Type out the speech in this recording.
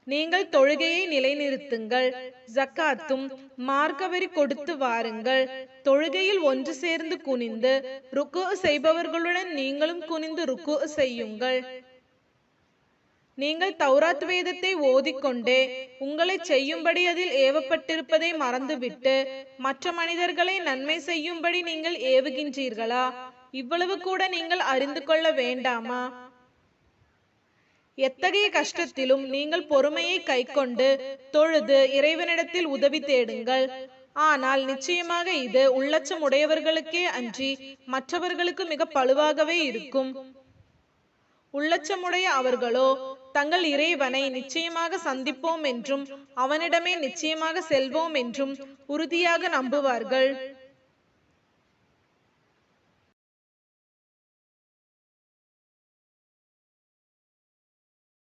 நீங்கள் தொழுகையை நிலைநிறுத்துங்கள், ஜக்காத்தும் மார்க்கவரி கொடுத்து வாருங்கள். தொழுகையில் ஒன்று சேர்ந்து குனிந்து ருக்கு செய்பவர்களுடன் நீங்களும் குனிந்து ருக்கு செய்யுங்கள். நீங்கள் தௌராத் வேதத்தை ஓதிக்கொண்டே உங்களை செய்யும்படி அதில் ஏவப்பட்டிருப்பதை மறந்துவிட்டு மற்ற மனிதர்களை நன்மை செய்யும்படி நீங்கள் ஏவுகின்றீர்களா? இவ்வளவு கூட நீங்கள் அறிந்து கொள்ள வேண்டாமா? எத்தகைய கஷ்டத்திலும் நீங்கள் பொறுமையை கைக்கொண்டு தொழுது இறைவனிடத்தில் உதவி தேடுங்கள். ஆனால் நிச்சயமாக இது உள்ளச்சம் உடையவர்களுக்கே அன்றி மற்றவர்களுக்கு மிக பழுவாகவே இருக்கும். உள்ளச்சமுடைய அவர்களோ தங்கள் இறைவனை நிச்சயமாக சந்திப்போம் என்றும் அவனிடமே நிச்சயமாக செல்வோம் என்றும் உறுதியாக நம்புவார்கள்.